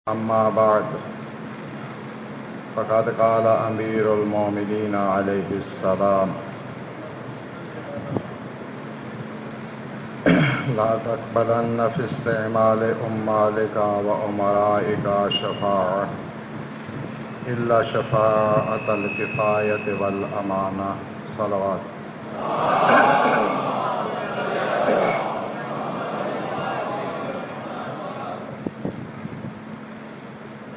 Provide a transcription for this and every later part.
أما بعد فقد قال أمير المؤمنين عليه السلام لا تقبلن في استعمال أمالك وأمرائك شفاعة إلا شفاعة الكفاية والأمانة صلوات.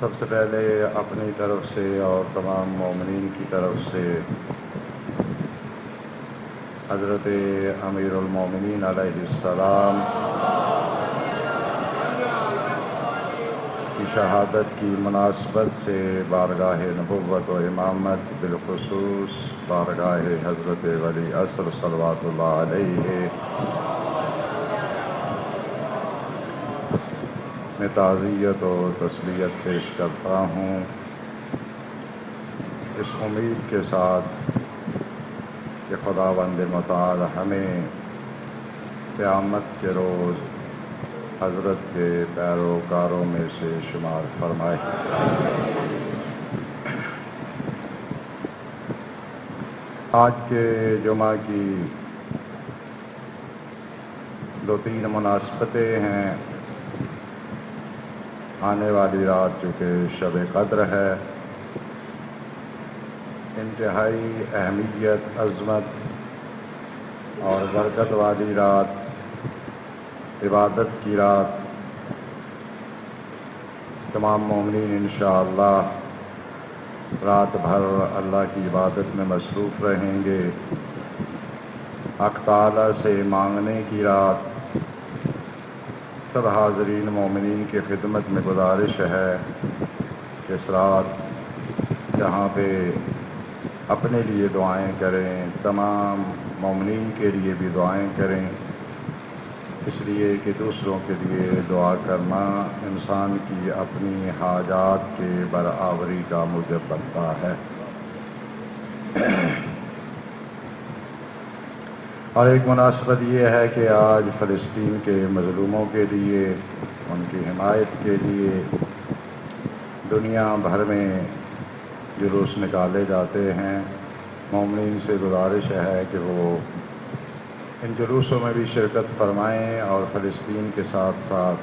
سب سے پہلے اپنی طرف سے اور تمام مومنین کی طرف سے حضرت امیر المومنین علیہ السلام کی شہادت کی مناسبت سے بارگاہ نبوت و امامت، بالخصوص بارگاہ حضرت ولی عصر صلوات اللہ علیہ میں تعزیت و تسلیت پیش کرتا ہوں، اس امید کے ساتھ کہ خداوند متعال ہمیں قیامت کے روز حضرت کے پیروکاروں میں سے شمار فرمائے۔ آج کے جمعہ کی 2-3 مناسبتیں ہیں۔ آنے والی رات چونکہ شب قدر ہے، انتہائی اہمیت، عظمت اور برکت والی رات، عبادت کی رات، تمام مومنین انشاءاللہ رات بھر اللہ کی عبادت میں مصروف رہیں گے۔ حق تعالی سے مانگنے کی رات، سب حاضرین مومنین کی خدمت میں گزارش ہے کہ اس رات جہاں پہ اپنے لیے دعائیں کریں، تمام مومنین کے لیے بھی دعائیں کریں، اس لیے کہ دوسروں کے لیے دعا کرنا انسان کی اپنی حاجات کے برآوری کا موجب بنتا ہے۔ اور ایک مناسبت یہ ہے کہ آج فلسطین کے مظلوموں کے لیے، ان کی حمایت کے لیے دنیا بھر میں جلوس نکالے جاتے ہیں۔ مومنین سے گزارش ہے کہ وہ ان جلوسوں میں بھی شرکت فرمائیں اور فلسطین کے ساتھ ساتھ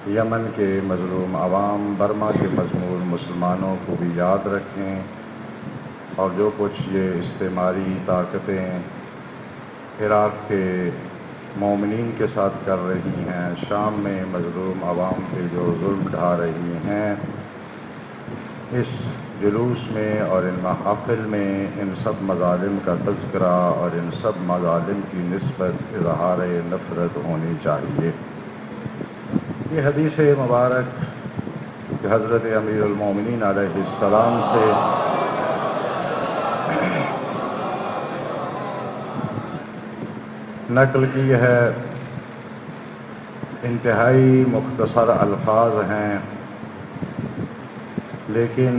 یمن کے مظلوم عوام، برما کے مظلوم مسلمانوں کو بھی یاد رکھیں، اور جو کچھ یہ استعماری طاقتیں عراق کے مومنین کے ساتھ کر رہی ہیں، شام میں مظلوم عوام پہ جو ظلم ڈھا رہی ہیں، اس جلوس میں اور ان محافل میں ان سب مظالم کا تذکرہ اور ان سب مظالم کی نسبت اظہار نفرت ہونی چاہیے۔ یہ حدیث مبارک کہ حضرت امیر المومنین علیہ السلام سے نقل کی ہے، انتہائی مختصر الفاظ ہیں، لیکن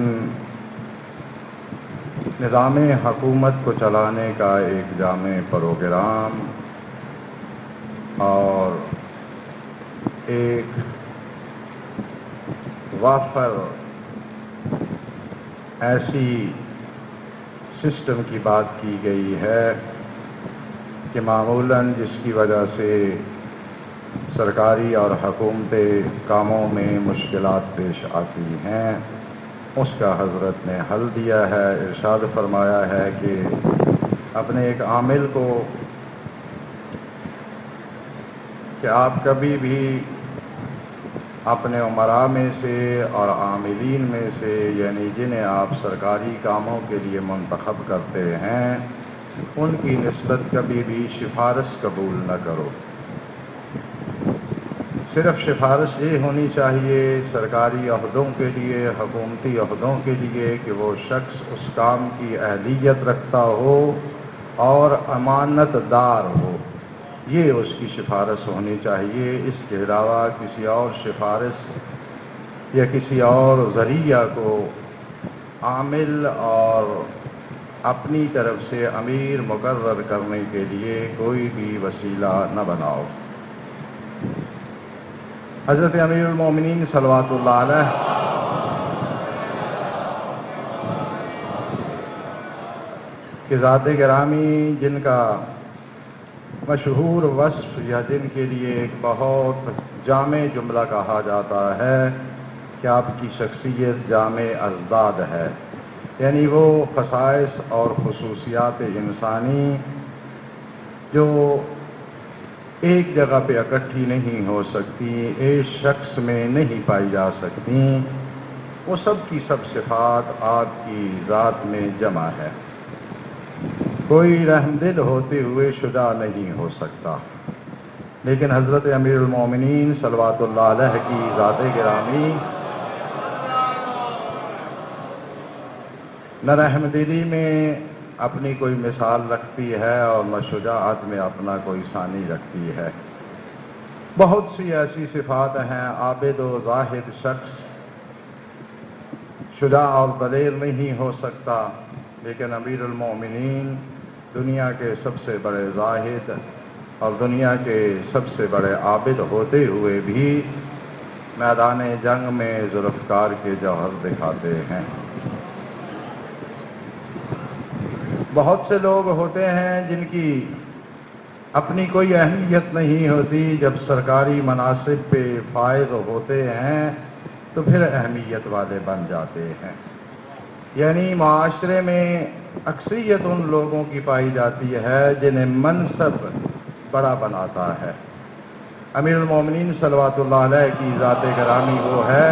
نظام حکومت کو چلانے کا ایک جامع پروگرام اور ایک وافر ایسی سسٹم کی بات کی گئی ہے کہ معمولاً جس کی وجہ سے سرکاری اور حکومتی کاموں میں مشکلات پیش آتی ہیں، اس کا حضرت نے حل دیا ہے۔ ارشاد فرمایا ہے کہ اپنے ایک عامل کو کہ آپ کبھی بھی اپنے امراء میں سے اور عاملین میں سے، یعنی جنہیں آپ سرکاری کاموں کے لیے منتخب کرتے ہیں، ان کی نسبت کبھی بھی سفارش قبول نہ کرو۔ صرف سفارش یہ ہونی چاہیے سرکاری عہدوں کے لیے، حکومتی عہدوں کے لیے، کہ وہ شخص اس کام کی اہلیت رکھتا ہو اور امانت دار ہو، یہ اس کی سفارش ہونی چاہیے۔ اس کے علاوہ کسی اور سفارش یا کسی اور ذریعہ کو عامل اور اپنی طرف سے امیر مقرر کرنے کے لیے کوئی بھی وسیلہ نہ بناؤ۔ حضرت امیر المومنین صلوات اللہ علیہ کہ ذات گرامی جن کا مشہور وصف یا جن کے لیے ایک بہت جامع جملہ کہا جاتا ہے کہ آپ کی شخصیت جامع ازداد ہے، یعنی وہ خصائص اور خصوصیات انسانی جو ایک جگہ پہ اکٹھی نہیں ہو سکتی، ایک شخص میں نہیں پائی جا سکتی، وہ سب کی سب صفات آپ کی ذات میں جمع ہے۔ کوئی رحم دل ہوتے ہوئے شجاع نہیں ہو سکتا، لیکن حضرت امیر المومنین صلوات اللہ علیہ کی ذات گرامی نہ رحم دلی میں اپنی کوئی مثال رکھتی ہے اور نہ شجاعت میں اپنا کوئی ثانی رکھتی ہے۔ بہت سی ایسی صفات ہیں، عابد و زاہد شخص شجاع اور دلیر نہیں ہو سکتا، لیکن امیر المومنین دنیا کے سب سے بڑے زاہد اور دنیا کے سب سے بڑے عابد ہوتے ہوئے بھی میدان جنگ میں ذوالفقار کے جوہر دکھاتے ہیں۔ بہت سے لوگ ہوتے ہیں جن کی اپنی کوئی اہمیت نہیں ہوتی، جب سرکاری مناصب پہ فائز ہوتے ہیں تو پھر اہمیت والے بن جاتے ہیں، یعنی معاشرے میں اکثریت ان لوگوں کی پائی جاتی ہے جنہیں منصب بڑا بناتا ہے۔ امیر المومنین صلوات اللہ علیہ کی ذات گرامی وہ ہے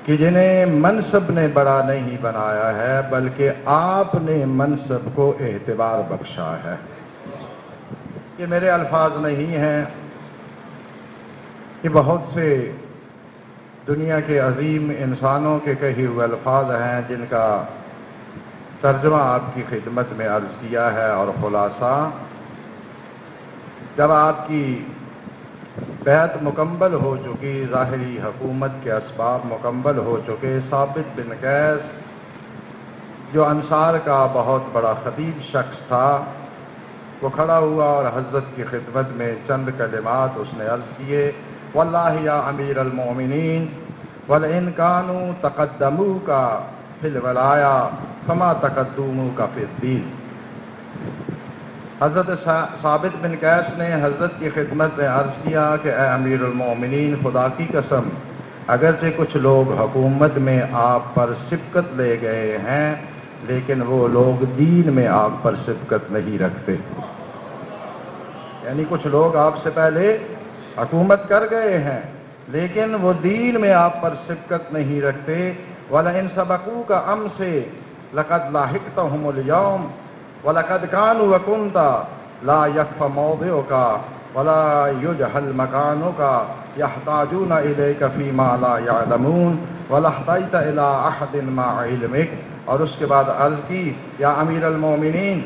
کہ جنہیں منصب نے بڑا نہیں بنایا ہے، بلکہ آپ نے منصب کو اعتبار بخشا ہے۔ یہ میرے الفاظ نہیں ہیں، یہ بہت سے دنیا کے عظیم انسانوں کے کہے ہوئے الفاظ ہیں جن کا ترجمہ آپ کی خدمت میں عرض کیا ہے، اور خلاصہ جب آپ کی بیعت مکمل ہو چکی، ظاہری حکومت کے اسباب مکمل ہو چکے، ثابت بن قیس جو انصار کا بہت بڑا خطیب شخص تھا وہ کھڑا ہوا اور حضرت کی خدمت میں چند کلمات اس نے عرض کیے، واللہ یا امیر المومنین وَلَئِنْ كَانُوا تَقَدَّمُوكَ فِي الْوَلَایَا فَمَا تَقَدُّمُوكَ فِي الدِّینِ۔ حضرت ثابت بن قیس نے حضرت کی خدمت میں عرض کیا کہ اے امیر المومنین، خدا کی قسم اگرچہ کچھ لوگ حکومت میں آپ پر سبقت لے گئے ہیں، لیکن وہ لوگ دین میں آپ پر سبقت نہیں رکھتے، یعنی کچھ لوگ آپ سے پہلے حکومت کر گئے ہیں لیکن وہ دین میں آپ پر سبقت نہیں رکھتے۔ وَلَئِن سَبَقُوكَ أَمْسِ لَقَدْ لَحِقْتَهُمُ الْيَوْمَ وَلَقَدْ كَانُوا وَكُنْتَ لَا يَخْفَى مَوْضِعُكَ وَلَا يُجْهَلْ مَكَانُكَ يَحْتَاجُونَ إِلَيْكَ فِي مَا لَا يَعْلَمُونَ وَلَاحْتَجْتَ إِلَىٰ أَحَدٍ مَعَ عِلْمِكَ۔ اور اس کے بعد عرض کی، یا امیر المومنین،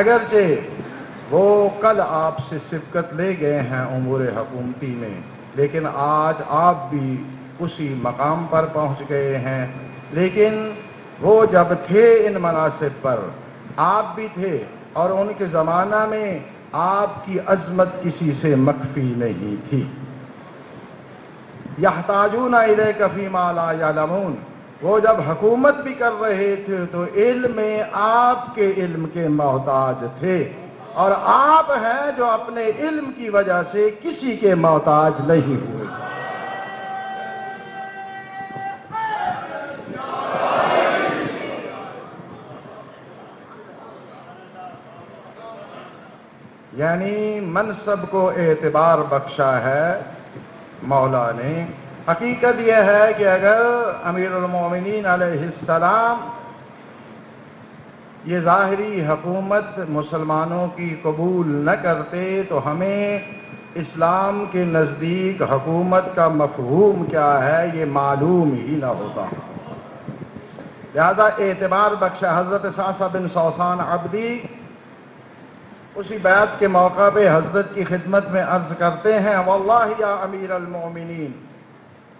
اگرچہ وہ کل آپ سے سبقت لے گئے ہیں امور حکومتی میں، لیکن آج آپ بھی اسی مقام پر پہنچ گئے ہیں، لیکن وہ جب تھے ان مناصب پر آپ بھی تھے، اور ان کے زمانہ میں آپ کی عظمت کسی سے مخفی نہیں تھی۔ یحتاجون الیک فیما لا یعلمون، وہ جب حکومت بھی کر رہے تھے تو علم میں آپ کے علم کے محتاج تھے، اور آپ ہیں جو اپنے علم کی وجہ سے کسی کے محتاج نہیں ہوئے۔ یعنی منصب کو اعتبار بخشا ہے مولا نے۔ حقیقت یہ ہے کہ اگر امیر المومنین علیہ السلام یہ ظاہری حکومت مسلمانوں کی قبول نہ کرتے تو ہمیں اسلام کے نزدیک حکومت کا مفہوم کیا ہے یہ معلوم ہی نہ ہوتا۔ لہذا اعتبار بخشا حضرت صعصع بن صوصان عبدی اسی بیعت کے موقع پہ حضرت کی خدمت میں عرض کرتے ہیں، واللہ یا امیر المومنین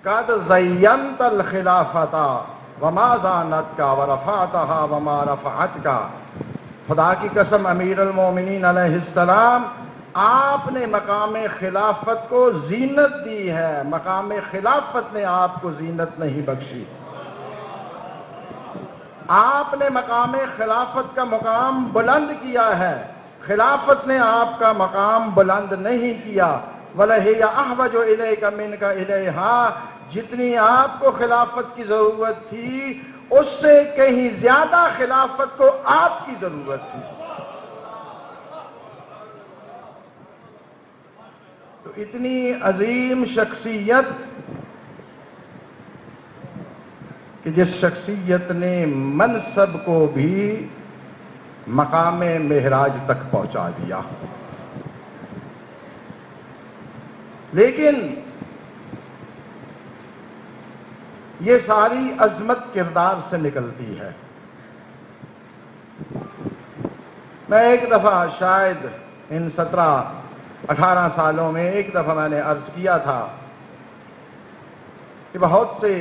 قد زینت الخلافۃ وما زانتک ورفعتها وما رفعتک، خدا کی قسم امیر المومنین علیہ السلام آپ نے مقام خلافت کو زینت دی ہے، مقام خلافت نے آپ کو زینت نہیں بخشی۔ آپ نے مقام خلافت کا مقام بلند کیا ہے، خلافت نے آپ کا مقام بلند نہیں کیا۔ وَلَهِيَ أَحْوَجُ إِلَيْكَ مِنْكَ إِلَيْهَا، جتنی آپ کو خلافت کی ضرورت تھی اس سے کہیں زیادہ خلافت کو آپ کی ضرورت تھی۔ تو اتنی عظیم شخصیت کہ جس شخصیت نے منصب کو بھی مقام معراج تک پہنچا دیا، لیکن یہ ساری عظمت کردار سے نکلتی ہے۔ میں ایک دفعہ شاید ان 17-18 سالوں میں ایک دفعہ میں نے عرض کیا تھا کہ بہت سے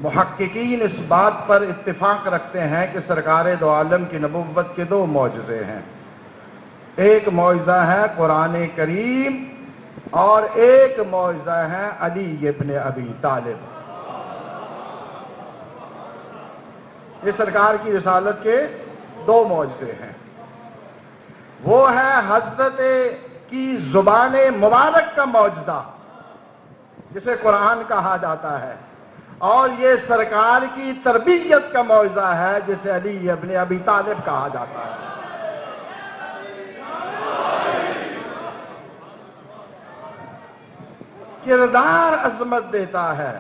محققین اس بات پر اتفاق رکھتے ہیں کہ سرکار دو عالم کی نبوت کے 2 معجزے ہیں، ایک معجزہ ہے قرآن کریم اور ایک معجزہ ہے علی ابن ابی طالب۔ یہ سرکار کی رسالت کے 2 معجزے ہیں۔ وہ ہے حضرت کی زبان مبارک کا معجزہ جسے قرآن کہا جاتا ہے، اور یہ سرکار کی تربیت کا معجزہ ہے جسے علی ابن ابی طالب کہا جاتا ہے۔ کردار عظمت دیتا ہے،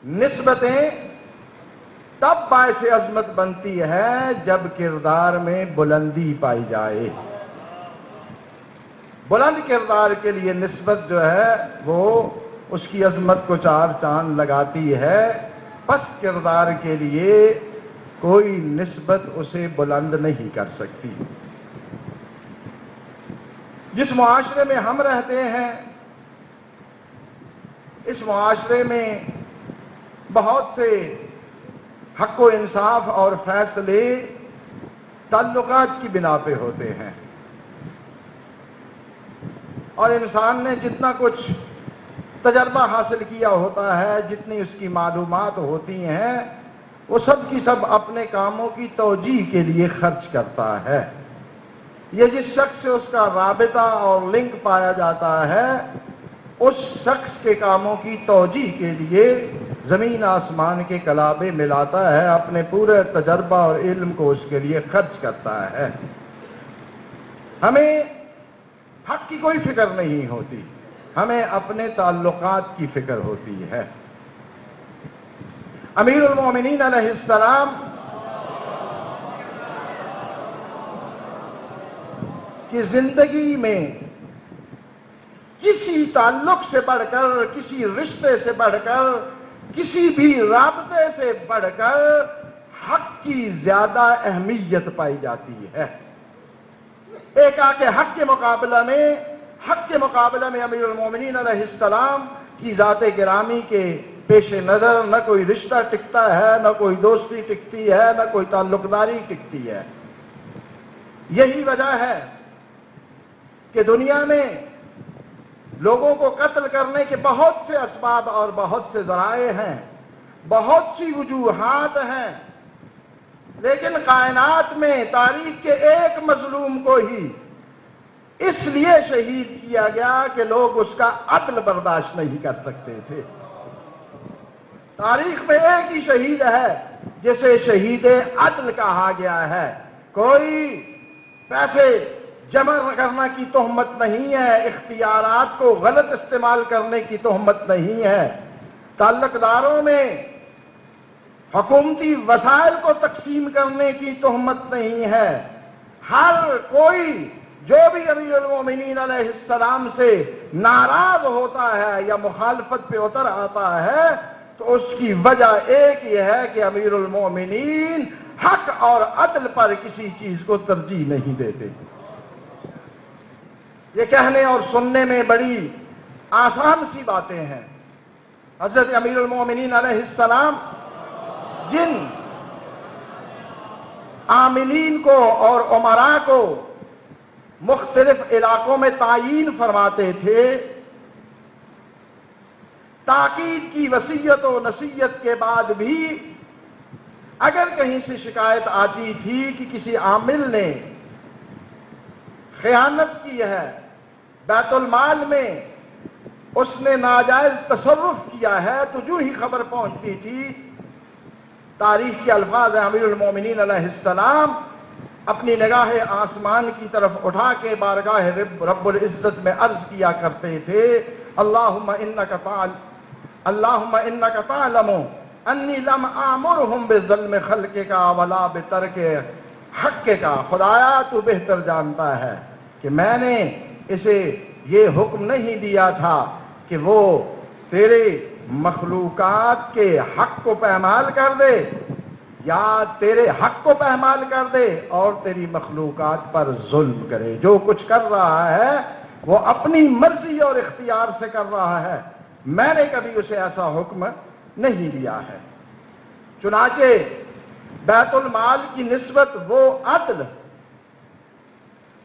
نسبتیں تب باعث عظمت بنتی ہے جب کردار میں بلندی پائی جائے۔ بلند کردار کے لیے نسبت جو ہے وہ اس کی عظمت کو 4 چاند لگاتی ہے، پست کردار کے لیے کوئی نسبت اسے بلند نہیں کر سکتی۔ جس معاشرے میں ہم رہتے ہیں اس معاشرے میں بہت سے حق و انصاف اور فیصلے تعلقات کی بنا پہ ہوتے ہیں، اور انسان نے جتنا کچھ تجربہ حاصل کیا ہوتا ہے، جتنی اس کی معلومات ہوتی ہیں، وہ سب کی سب اپنے کاموں کی توجیہ کے لیے خرچ کرتا ہے۔ یہ جس شخص سے اس کا رابطہ اور لنک پایا جاتا ہے اس شخص کے کاموں کی توجیہ کے لیے زمین آسمان کے کلابے ملاتا ہے، اپنے پورے تجربہ اور علم کو اس کے لیے خرچ کرتا ہے۔ ہمیں حق کی کوئی فکر نہیں ہوتی، ہمیں اپنے تعلقات کی فکر ہوتی ہے۔ امیر المومنین علیہ السلام کی زندگی میں کسی تعلق سے بڑھ کر، کسی رشتے سے بڑھ کر، کسی بھی رابطے سے بڑھ کر حق کی زیادہ اہمیت پائی جاتی ہے۔ ایک آ کے حق کے مقابلہ میں امیر المومنین علیہ السلام کی ذات گرامی کے پیش نظر نہ کوئی رشتہ ٹکتا ہے، نہ کوئی دوستی ٹکتی ہے، نہ کوئی تعلق داری ٹکتی ہے۔ یہی وجہ ہے کہ دنیا میں لوگوں کو قتل کرنے کے بہت سے اسباب اور بہت سے ذرائع ہیں، بہت سی وجوہات ہیں، لیکن کائنات میں تاریخ کے ایک مظلوم کو ہی اس لیے شہید کیا گیا کہ لوگ اس کا عدل برداشت نہیں کر سکتے تھے۔ تاریخ میں ایک ہی شہید ہے جسے شہید عدل کہا گیا ہے۔ کوئی پیسے جمع کرنا کی تہمت نہیں ہے، اختیارات کو غلط استعمال کرنے کی تہمت نہیں ہے، تعلق داروں میں حکومتی وسائل کو تقسیم کرنے کی تہمت نہیں ہے۔ ہر کوئی جو بھی امیر المومنین علیہ السلام سے ناراض ہوتا ہے یا مخالفت پہ اتر آتا ہے تو اس کی وجہ ایک یہ ہے کہ امیر المومنین حق اور عدل پر کسی چیز کو ترجیح نہیں دیتے۔ یہ کہنے اور سننے میں بڑی آسان سی باتیں ہیں۔ حضرت امیر المومنین علیہ السلام جن عاملین کو اور امراء کو مختلف علاقوں میں تعیین فرماتے تھے، تاکید کی وصیت و نصیحت کے بعد بھی اگر کہیں سے شکایت آتی تھی کہ کسی عامل نے خیانت کی ہے، بیت المال میں اس نے ناجائز تصرف کیا ہے، تو جو ہی خبر پہنچتی تھی، تاریخ کے الفاظ ہیں، امیر المومنین علیہ السلام اپنی نگاہ آسمان کی طرف اٹھا کے بارگاہ رب العزت میں عرض کیا کرتے تھے، اللہم انک تعلم انی لم آمرہم بظلم خلقک ولا بترک حقک، خدایا تو بہتر جانتا ہے کہ میں نے اسے یہ حکم نہیں دیا تھا کہ وہ تیرے مخلوقات کے حق کو پامال کر دے، یا تیرے حق کو پامال کر دے اور تیری مخلوقات پر ظلم کرے۔ جو کچھ کر رہا ہے وہ اپنی مرضی اور اختیار سے کر رہا ہے، میں نے کبھی اسے ایسا حکم نہیں دیا ہے۔ چنانچہ بیت المال کی نسبت وہ عدل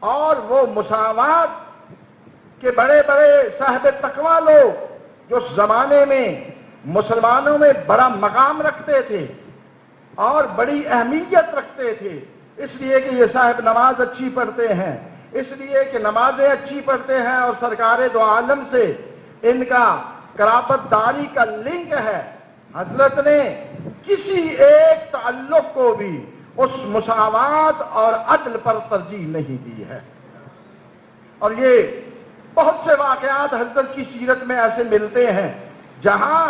اور وہ مساوات کہ بڑے بڑے صاحب تقوی لوگ جو اس زمانے میں مسلمانوں میں بڑا مقام رکھتے تھے اور بڑی اہمیت رکھتے تھے، اس لیے کہ یہ صاحب نماز اچھی پڑھتے ہیں، اس لیے کہ نمازیں اچھی پڑھتے ہیں اور سرکار دو عالم سے ان کا قرابت داری کا لنک ہے، حضرت نے کسی ایک تعلق کو بھی اس مساوات اور عدل پر ترجیح نہیں دی ہے۔ اور یہ بہت سے واقعات حضرت کی سیرت میں ایسے ملتے ہیں جہاں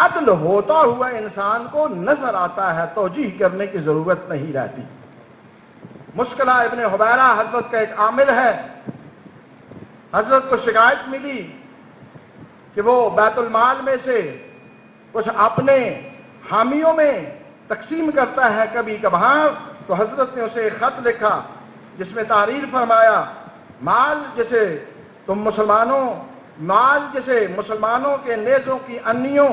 عدل ہوتا ہوا انسان کو نظر آتا ہے، توجیہ کرنے کی ضرورت نہیں رہتی۔ مشکلہ ابن حبیرہ حضرت کا ایک عامل ہے، حضرت کو شکایت ملی کہ وہ بیت المال میں سے کچھ اپنے حامیوں میں تقسیم کرتا ہے کبھی کبھار، تو حضرت نے اسے ایک خط لکھا جس میں تحریر فرمایا، مال جسے مسلمانوں کے نیزوں کی انیوں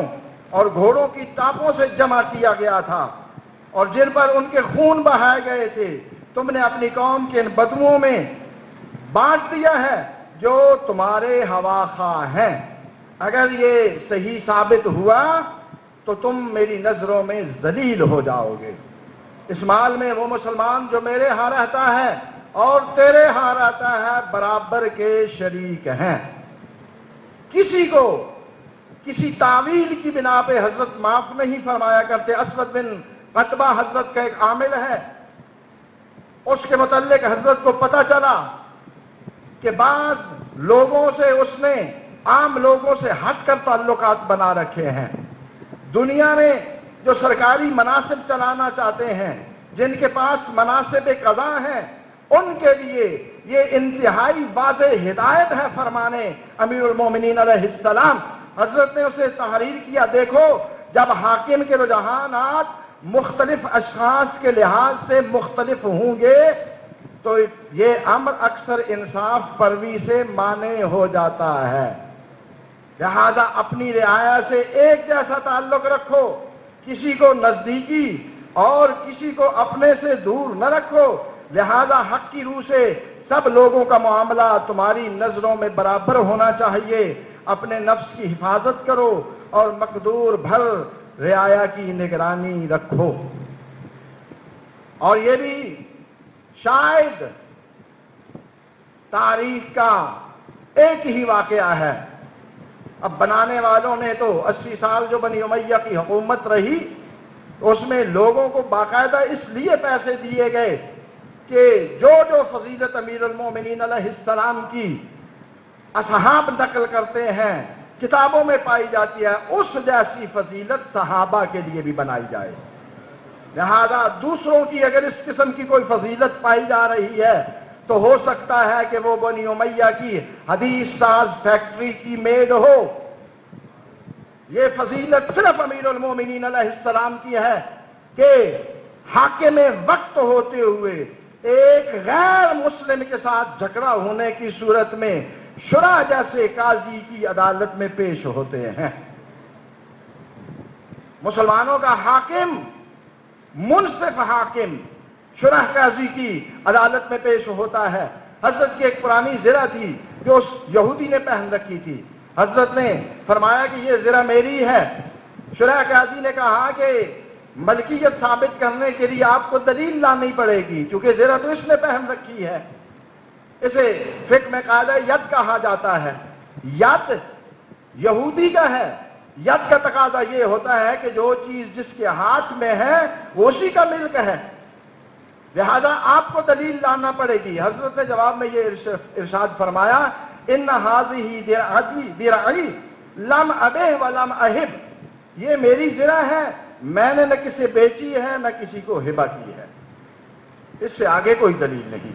اور گھوڑوں کی ٹاپوں سے جمع کیا گیا تھا اور جن پر ان کے خون بہائے گئے تھے، تم نے اپنی قوم کے ان بدوؤں میں بانٹ دیا ہے جو تمہارے ہواخواہ ہیں۔ اگر یہ صحیح ثابت ہوا تو تم میری نظروں میں ذلیل ہو جاؤ گے۔ اس مال میں وہ مسلمان جو میرے ہاں رہتا ہے اور تیرے ہاں رہتا ہے برابر کے شریک ہیں۔ کسی کو کسی تعویل کی بنا پہ حضرت معاف نہیں فرمایا کرتے۔ اسود بن قتبہ حضرت کا ایک عامل ہے، اس کے متعلق حضرت کو پتہ چلا کہ بعض لوگوں سے اس نے عام لوگوں سے ہٹ کر تعلقات بنا رکھے ہیں۔ دنیا میں جو سرکاری مناصب چلانا چاہتے ہیں، جن کے پاس مناصب قضا ہیں، ان کے لیے یہ انتہائی واضح ہدایت ہے فرمانے امیر المومنین علیہ السلام۔ حضرت نے اسے تحریر کیا، دیکھو جب حاکم کے رجحانات مختلف اشخاص کے لحاظ سے مختلف ہوں گے تو یہ امر اکثر انصاف پروی سے مانع ہو جاتا ہے، لہذا اپنی رعایا سے ایک جیسا تعلق رکھو، کسی کو نزدیکی اور کسی کو اپنے سے دور نہ رکھو، لہذا حق کی روح سے سب لوگوں کا معاملہ تمہاری نظروں میں برابر ہونا چاہیے۔ اپنے نفس کی حفاظت کرو اور مقدور بھر رعایا کی نگرانی رکھو۔ اور یہ بھی شاید تاریخ کا ایک ہی واقعہ ہے۔ اب بنانے والوں نے تو 80 سال جو بنی امیہ کی حکومت رہی، اس میں لوگوں کو باقاعدہ اس لیے پیسے دیے گئے کہ جو فضیلت امیر المومنین علیہ السلام کی اصحاب نقل کرتے ہیں، کتابوں میں پائی جاتی ہے، اس جیسی فضیلت صحابہ کے لیے بھی بنائی جائے۔ لہذا دوسروں کی اگر اس قسم کی کوئی فضیلت پائی جا رہی ہے تو ہو سکتا ہے کہ وہ بنی امیہ کی حدیث ساز فیکٹری کی میڈ ہو۔ یہ فضیلت صرف امیر المومنین علیہ السلام کی ہے کہ حاکم وقت ہوتے ہوئے ایک غیر مسلم کے ساتھ جھگڑا ہونے کی صورت میں شرح جیسے قاضی کی عدالت میں پیش ہوتے ہیں۔ مسلمانوں کا حاکم، منصف حاکم، شرح قاضی کی عدالت میں پیش ہوتا ہے. حضرت کی ایک پرانی زرہ تھی جو اس یہودی نے پہن رکھی تھی. حضرت نے فرمایا کہ یہ زرہ میری ہے. شرح قاضی نے کہا کہ ملکیت ثابت کرنے کے لیے آپ کو دلیل لانی پڑے گی کیونکہ زرہ تو اس نے پہن رکھی ہے. اسے فقہ میں قاعدہ ید کہا جاتا ہے. ید یہودی کا ہے. ید کا تقاضا یہ ہوتا ہے کہ جو چیز جس کے ہاتھ میں ہے وہ اسی کا ملک ہے، لہذا آپ کو دلیل لانا پڑے گی. حضرت نے جواب میں یہ ارشاد فرمایا ان ھذہ درعی لم ابہ ولم اہب، یہ میری زرہ ہے، میں نے نہ کسی بیچی ہے نہ کسی کو ہبہ کی ہے. اس سے آگے کوئی دلیل نہیں.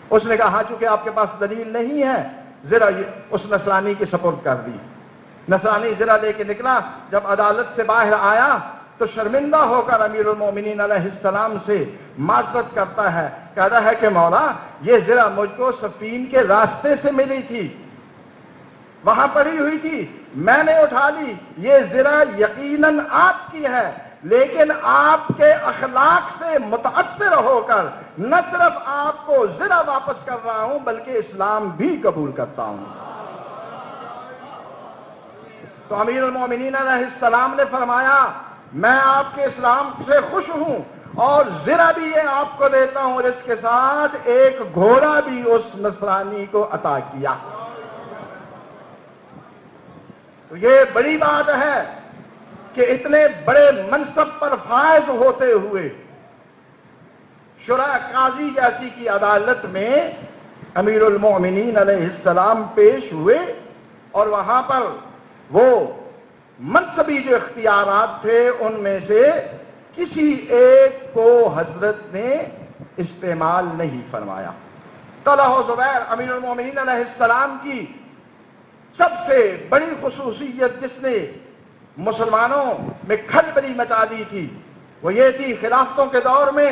اس نے کہا ہاں چونکہ آپ کے پاس دلیل نہیں ہے، زرہ اس نصرانی کے سپرد کر دی. نصرانی زرہ لے کے نکلا. جب عدالت سے باہر آیا تو شرمندہ ہو کر امیر المومنین علیہ السلام سے معذرت کرتا ہے. کہتا ہے کہ مولا یہ زرہ مجھ کو صفین کے راستے سے ملی تھی، وہاں پڑی ہوئی تھی، میں نے اٹھا لی. یہ زرہ یقیناً آپ کی ہے، لیکن آپ کے اخلاق سے متاثر ہو کر نہ صرف آپ کو زرہ واپس کر رہا ہوں بلکہ اسلام بھی قبول کرتا ہوں. تو امیر المومنین علیہ السلام نے فرمایا میں آپ کے اسلام سے خوش ہوں اور زرہ بھی یہ آپ کو دیتا ہوں، اور اس کے ساتھ ایک گھوڑا بھی اس نصرانی کو عطا کیا. تو یہ بڑی بات ہے کہ اتنے بڑے منصب پر فائز ہوتے ہوئے شرح قاضی جیسی کی عدالت میں امیر المومنین علیہ السلام پیش ہوئے اور وہاں پر وہ منصبی جو اختیارات تھے ان میں سے کسی ایک کو حضرت نے استعمال نہیں فرمایا. طلحہ و زبیر امیر المومنین علیہ السلام کی سب سے بڑی خصوصیت جس نے مسلمانوں میں کھلبلی مچا دی تھی وہ یہ تھی خلافتوں کے دور میں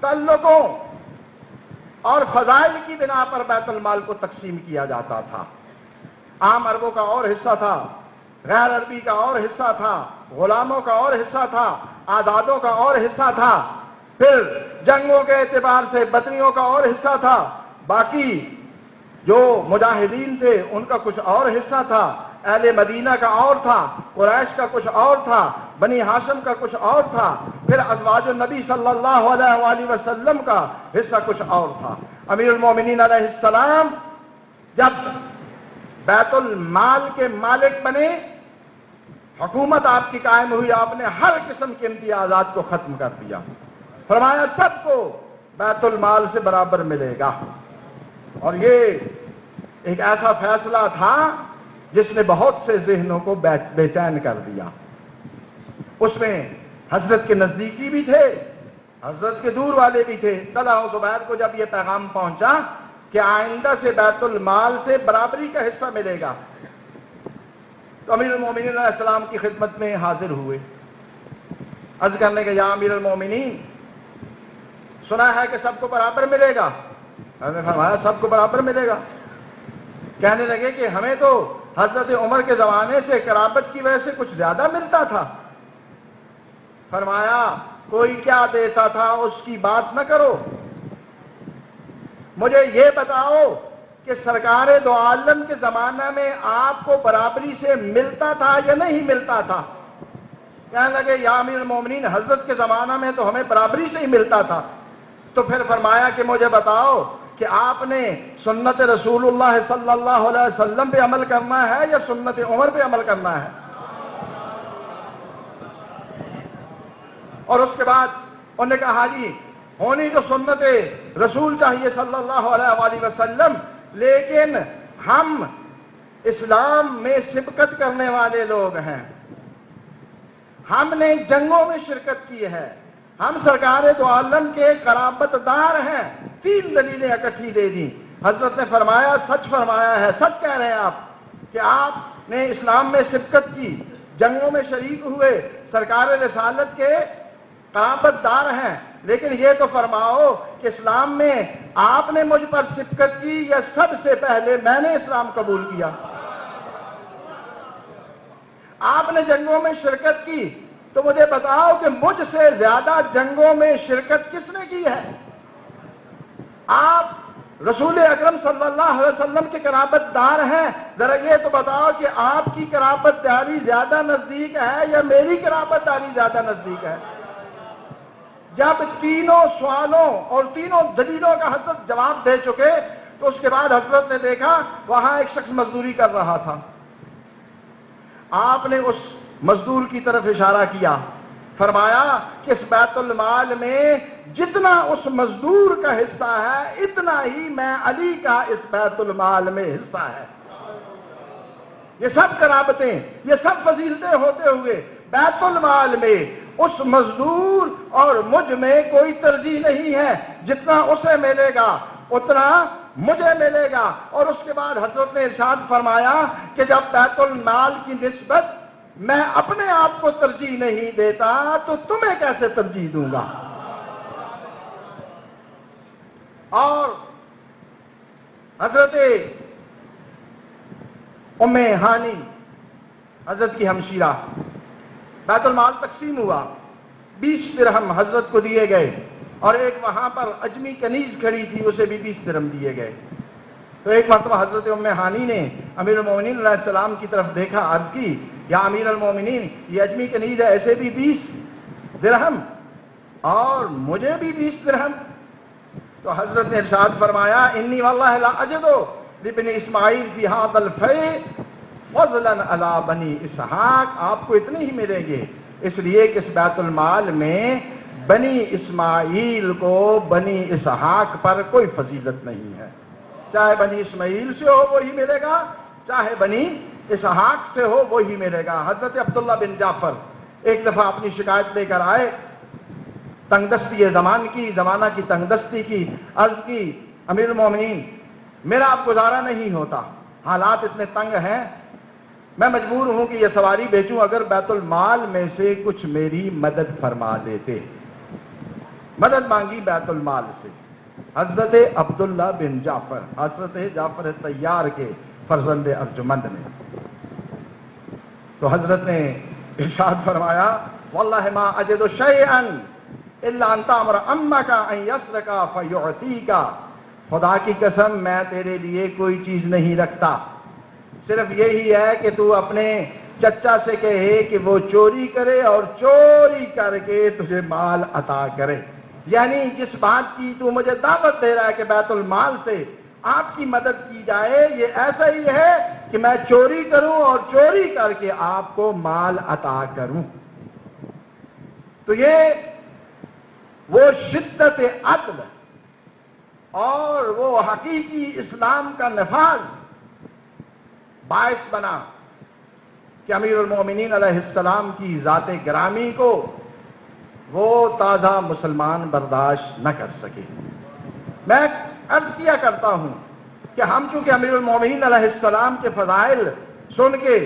تعلقوں اور فضائل کی بنا پر بیت المال کو تقسیم کیا جاتا تھا. عام عربوں کا اور حصہ تھا، غیر عربی کا اور حصہ تھا، غلاموں کا اور حصہ تھا، آزادوں کا اور حصہ تھا، پھر جنگوں کے اعتبار سے بدریوں کا اور حصہ تھا، باقی جو مجاہدین تھے ان کا کچھ اور حصہ تھا، اہل مدینہ کا اور تھا، قریش کا کچھ اور تھا، بنی ہاشم کا کچھ اور تھا، پھر ازواج النبی صلی اللہ علیہ وآلہ وسلم کا حصہ کچھ اور تھا. امیر المومنین علیہ السلام جب بیت المال کے مالک بنے، حکومت آپ کی قائم ہوئی، آپ نے ہر قسم کے امتیازات کو ختم کر دیا. فرمایا سب کو بیت المال سے برابر ملے گا. اور یہ ایک ایسا فیصلہ تھا جس نے بہت سے ذہنوں کو بے چین کر دیا. اس میں حضرت کے نزدیکی بھی تھے، حضرت کے دور والے بھی تھے. طلحہ و زبیر کو جب یہ پیغام پہنچا کہ آئندہ سے بیت المال سے برابری کا حصہ ملے گا تو امیر المومنین علیہ السلام کی خدمت میں حاضر ہوئے. عرض کرنے کے یا امیر المومنین سنا ہے کہ سب کو برابر ملے گا. میں نے فرمایا سب کو برابر ملے گا. کہنے لگے کہ ہمیں تو حضرت عمر کے زمانے سے قرابت کی وجہ سے کچھ زیادہ ملتا تھا. فرمایا کوئی کیا دیتا تھا اس کی بات نہ کرو، مجھے یہ بتاؤ کہ سرکار دو عالم کے زمانہ میں آپ کو برابری سے ملتا تھا یا نہیں ملتا تھا؟ کہنے لگے یا امیر المومنین حضرت کے زمانہ میں تو ہمیں برابری سے ہی ملتا تھا. تو پھر فرمایا کہ مجھے بتاؤ کہ آپ نے سنت رسول اللہ صلی اللہ علیہ وسلم پہ عمل کرنا ہے یا سنت عمر پہ عمل کرنا ہے؟ اور اس کے بعد انہوں نے کہا جی ہونی تو سنت رسول چاہیے صلی اللہ علیہ وآلہ وسلم، لیکن ہم اسلام میں سبقت کرنے والے لوگ ہیں، ہم نے جنگوں میں شرکت کی ہے، ہم سرکار دو عالم کے قرابت دار ہیں. 3 دلیلیں اکٹھی دے دی. حضرت نے فرمایا سچ فرمایا ہے، سچ کہہ رہے ہیں آپ کہ آپ نے اسلام میں سبقت کی، جنگوں میں شریک ہوئے، سرکار رسالت کے قرابت دار ہیں، لیکن یہ تو فرماؤ کہ اسلام میں آپ نے مجھ پر سبقت کی یا سب سے پہلے میں نے اسلام قبول کیا؟ آپ نے جنگوں میں شرکت کی تو مجھے بتاؤ کہ مجھ سے زیادہ جنگوں میں شرکت کس نے کی ہے؟ آپ رسول اکرم صلی اللہ علیہ وسلم کے قرابت دار ہیں، ذرا یہ تو بتاؤ کہ آپ کی قرابت داری زیادہ نزدیک ہے یا میری قرابت داری زیادہ نزدیک ہے؟ جب تینوں سوالوں اور تینوں دلیلوں کا حضرت جواب دے چکے تو اس کے بعد حضرت نے دیکھا وہاں ایک شخص مزدوری کر رہا تھا. آپ نے اس مزدور کی طرف اشارہ کیا، فرمایا کہ اس بیت المال میں جتنا اس مزدور کا حصہ ہے اتنا ہی میں علی کا اس بیت المال میں حصہ ہے. یہ سب قرابتیں، یہ سب فضیلتیں ہوتے ہوئے بیت المال میں اس مزدور اور مجھ میں کوئی ترجیح نہیں ہے. جتنا اسے ملے گا اتنا مجھے ملے گا. اور اس کے بعد حضرت نے ارشاد فرمایا کہ جب بیت المال کی نسبت میں اپنے آپ کو ترجیح نہیں دیتا تو تمہیں کیسے ترجیح دوں گا؟ اور حضرت ام ہانی حضرت کی ہمشیرہ، بیت المال تقسیم ہوا، 20 درہم حضرت کو دیے گئے اور ایک وہاں پر اجمی کنیز کھڑی تھی اسے بھی 20 درہم دیے گئے. تو ایک مرتبہ حضرت ام ہانی نے امیر المومنین علیہ السلام کی طرف دیکھا، عرض کی یا امیر المومنین یہ اجمی کنیز ہے، ایسے بھی 20 درہم اور مجھے بھی 20 درہم. تو حضرت نے ارشاد فرمایا انی واللہ لا اجدو لابن اسماعیل فی ھذا الفیء فضلا علی بنی اسحاق. آپ کو اتنے ہی ملیں گے اس لیے کہ اس بیت المال میں بنی اسماعیل کو بنی اسحاق پر کوئی فضیلت نہیں ہے. چاہے بنی اسماعیل سے ہو وہی ملے گا، چاہے بنی اسحاق سے ہو وہی ملے گا. حضرت عبداللہ بن جعفر ایک دفعہ اپنی شکایت لے کر آئے، تنگ دستی زمانہ کی تنگ دستی کی. عرض کی امیر المومنین میرا اب گزارا نہیں ہوتا، حالات اتنے تنگ ہیں، میں مجبور ہوں کہ یہ سواری بیچوں، اگر بیت المال میں سے کچھ میری مدد فرما دیتے. مدد مانگی بیت المال سے حضرت عبداللہ بن جعفر، حضرت جعفر طیار کے فرزند ارجمند نے. تو حضرت نے ارشاد فرمایا واللہ ما اجد شیئا الا ان تامر امک ان یسرک فیعطیک. خدا کی قسم میں تیرے لیے کوئی چیز نہیں رکھتا، صرف یہی ہے کہ تو اپنے چچا سے کہے کہ وہ چوری کرے اور چوری کر کے تجھے مال عطا کرے. یعنی جس بات کی تو مجھے دعوت دے رہا ہے کہ بیت المال سے آپ کی مدد کی جائے، یہ ایسا ہی ہے کہ میں چوری کروں اور چوری کر کے آپ کو مال عطا کروں. تو یہ وہ شدت عدل اور وہ حقیقی اسلام کا نفاذ باعث بنا کہ امیر المومنین علیہ السلام کی ذات گرامی کو وہ تازہ مسلمان برداشت نہ کر سکے. میں عرض کیا کرتا ہوں کہ ہم چونکہ امیر المومنین علیہ السلام کے فضائل سن کے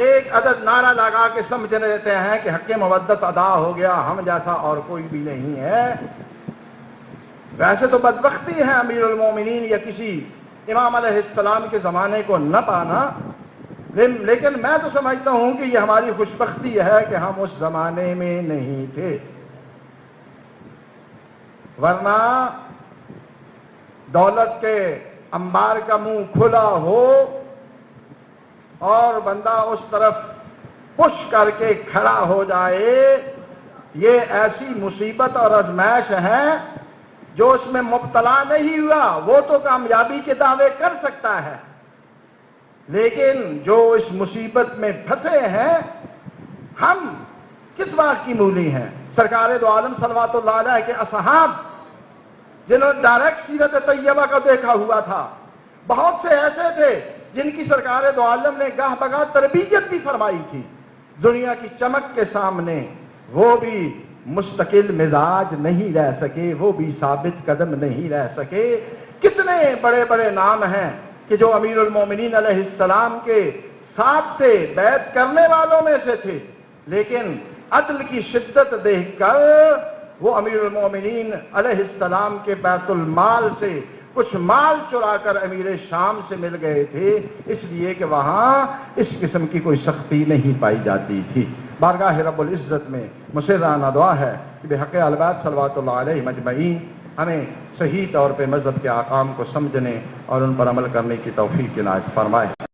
ایک عدد نعرہ لگا کے سمجھ لیتے ہیں کہ حق مودت ادا ہو گیا، ہم جیسا اور کوئی بھی نہیں ہے. ویسے تو بدبختی ہے امیر المومنین یا کسی امام علیہ السلام کے زمانے کو نہ پانا، لیکن میں تو سمجھتا ہوں کہ یہ ہماری خوشبختی ہے کہ ہم اس زمانے میں نہیں تھے. ورنہ دولت کے انبار کا منہ کھلا ہو اور بندہ اس طرف پش کر کے کھڑا ہو جائے، یہ ایسی مصیبت اور آزمائش ہے جو اس میں مبتلا نہیں ہوا وہ تو کامیابی کے دعوے کر سکتا ہے، لیکن جو اس مصیبت میں پھنسے ہیں ہم کس بات کی مولی ہیں؟ سرکار دو عالم صلوات اللہ علیہ کے اصحاب جنہوں نے ڈائریکٹ سیرت طیبہ کا دیکھا ہوا تھا، بہت سے ایسے تھے جن کی سرکار دو عالم نے گاہ بگاہ تربیت بھی فرمائی تھی. دنیا کی چمک کے سامنے وہ بھی مستقل مزاج نہیں رہ سکے، وہ بھی ثابت قدم نہیں رہ سکے. کتنے بڑے بڑے نام ہیں کہ جو امیر المومنین علیہ السلام کے ساتھ تھے، بیعت کرنے والوں میں سے تھے، لیکن عدل کی شدت دیکھ کر وہ امیر المومنین علیہ السلام کے بیت المال سے کچھ مال چرا کر امیر شام سے مل گئے تھے، اس لیے کہ وہاں اس قسم کی کوئی سختی نہیں پائی جاتی تھی. بارگاہ رب العزت میں مسررانہ دعا ہے کہ بحق اہل بیت صلوات اللہ علیہ مجمعین ہمیں صحیح طور پہ مذہب کے احکام کو سمجھنے اور ان پر عمل کرنے کی توفیق عنایت فرمائے۔